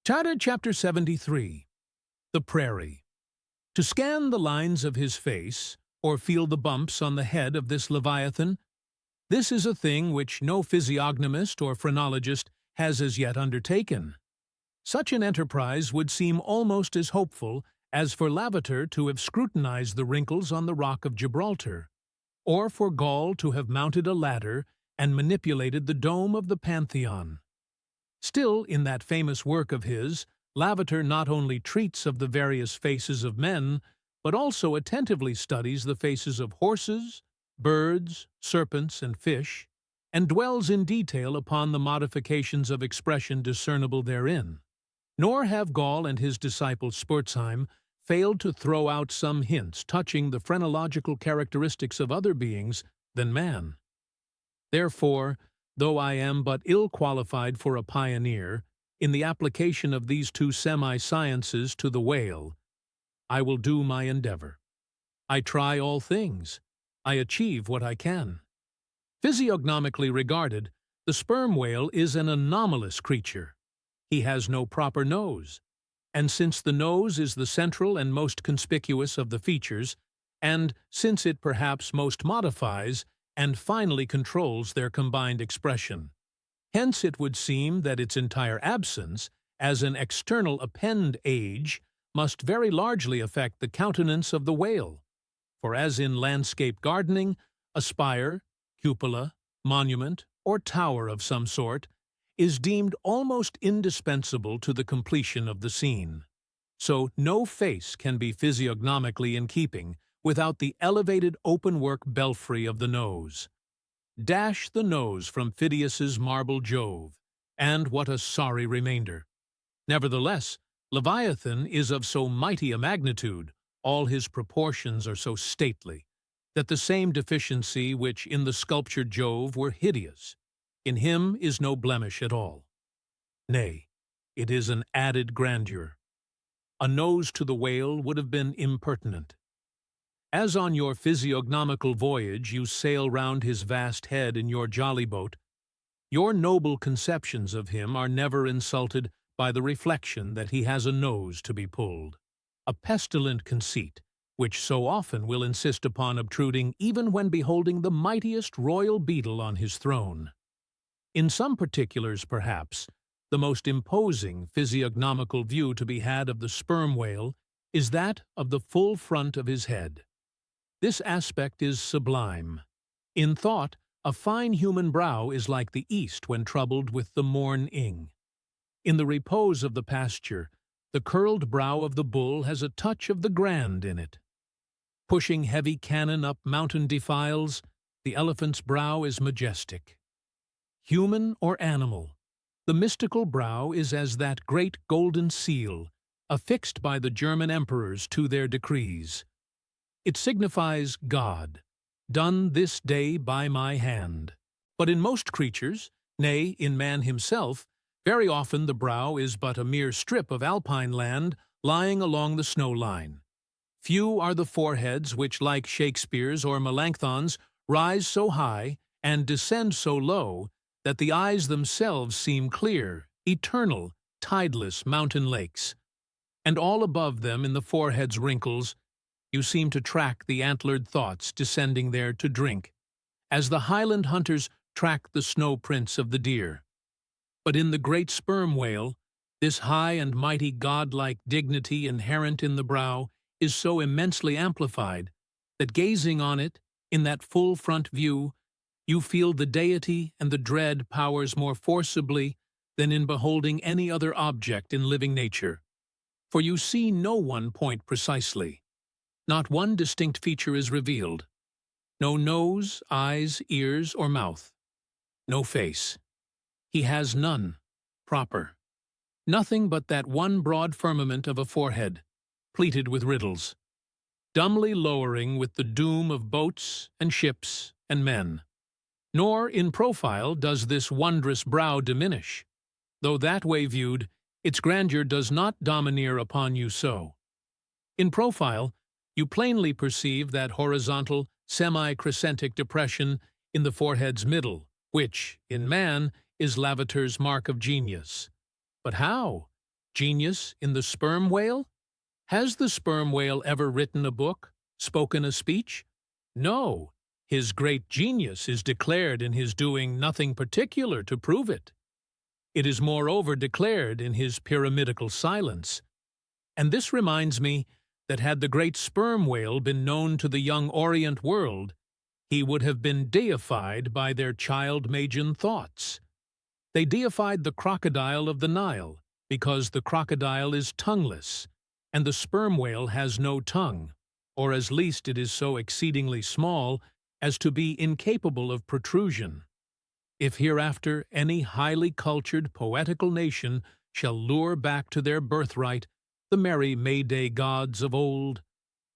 Chapter 73. The Prairie. To scan the lines of his face, or feel the bumps on the head of this leviathan, this is a thing which no physiognomist or phrenologist has as yet undertaken. Such an enterprise would seem almost as hopeful as for Lavater to have scrutinized the wrinkles on the rock of Gibraltar, or for Gaul to have mounted a ladder and manipulated the dome of the Pantheon. Still, in that famous work of his, Lavater not only treats of the various faces of men, but also attentively studies the faces of horses, birds, serpents, and fish, and dwells in detail upon the modifications of expression discernible therein. Nor have Gall and his disciple Spurzheim failed to throw out some hints touching the phrenological characteristics of other beings than man. Therefore, though I am but ill-qualified for a pioneer in the application of these two semi-sciences to the whale, I will do my endeavor. I try all things. I achieve what I can. Physiognomically regarded, the sperm whale is an anomalous creature. He has no proper nose, and since the nose is the central and most conspicuous of the features, and since it perhaps most modifies and finally controls their combined expression, hence it would seem that its entire absence, as an external appendage, must very largely affect the countenance of the whale. For as in landscape gardening, a spire, cupola, monument, or tower of some sort is deemed almost indispensable to the completion of the scene, so no face can be physiognomically in keeping without the elevated open-work belfry of the nose. Dash the nose from Phidias's marble Jove, and what a sorry remainder! Nevertheless, Leviathan is of so mighty a magnitude, all his proportions are so stately, that the same deficiency which in the sculptured Jove were hideous, in him is no blemish at all. Nay, it is an added grandeur. A nose to the whale would have been impertinent. As on your physiognomical voyage you sail round his vast head in your jolly boat, your noble conceptions of him are never insulted by the reflection that he has a nose to be pulled, a pestilent conceit, which so often will insist upon obtruding even when beholding the mightiest royal beetle on his throne. In some particulars, perhaps, the most imposing physiognomical view to be had of the sperm whale is that of the full front of his head. This aspect is sublime. In thought, a fine human brow is like the east when troubled with the morn ing. In the repose of the pasture, the curled brow of the bull has a touch of the grand in it. Pushing heavy cannon up mountain defiles, the elephant's brow is majestic. Human or animal, the mystical brow is as that great golden seal, affixed by the German emperors to their decrees. It signifies God, done this day by my hand. But in most creatures, nay, in man himself, very often the brow is but a mere strip of alpine land lying along the snow line. Few are the foreheads which, like Shakespeare's or Melanchthon's, rise so high and descend so low that the eyes themselves seem clear, eternal, tideless mountain lakes. And all above them in the forehead's wrinkles, you seem to track the antlered thoughts descending there to drink, as the highland hunters track the snow prints of the deer. But in the great sperm whale, this high and mighty godlike dignity inherent in the brow is so immensely amplified that gazing on it, in that full front view, you feel the deity and the dread powers more forcibly than in beholding any other object in living nature. For you see no one point precisely. Not one distinct feature is revealed. No nose, eyes, ears, or mouth. No face. He has none, proper. Nothing but that one broad firmament of a forehead, pleated with riddles, dumbly lowering with the doom of boats and ships and men. Nor in profile does this wondrous brow diminish, though that way viewed, its grandeur does not domineer upon you so. In profile, you plainly perceive that horizontal, semi-crescentic depression in the forehead's middle, which, in man, is Lavater's mark of genius. But how? genius in the sperm whale? Has the sperm whale ever written a book, spoken a speech? No, his great genius is declared in his doing nothing particular to prove it. It is moreover declared in his pyramidical silence. And this reminds me that had the great sperm whale been known to the young Orient world, he would have been deified by their child-Magian thoughts. They deified the crocodile of the Nile because the crocodile is tongueless, and the sperm whale has no tongue, or at least it is so exceedingly small as to be incapable of protrusion. If hereafter any highly cultured, poetical nation shall lure back to their birthright the merry May-Day gods of old,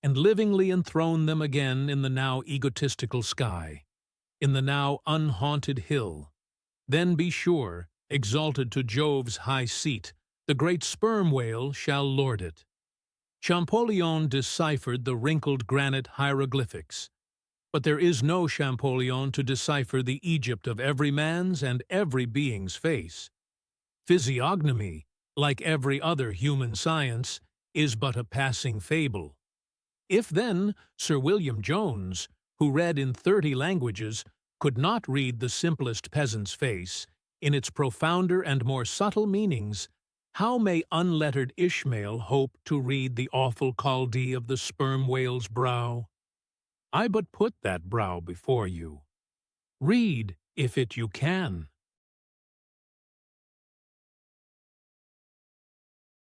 and livingly enthrone them again in the now egotistical sky, in the now unhaunted hill, then be sure, exalted to Jove's high seat, the great sperm whale shall lord it. Champollion deciphered the wrinkled granite hieroglyphics, but there is no Champollion to decipher the Egypt of every man's and every being's face. Physiognomy, like every other human science, is but a passing fable. If then Sir William Jones, who read in 30 languages, could not read the simplest peasant's face, in its profounder and more subtle meanings, how may unlettered Ishmael hope to read the awful Chaldee of the sperm whale's brow? I but put that brow before you. Read, if it you can.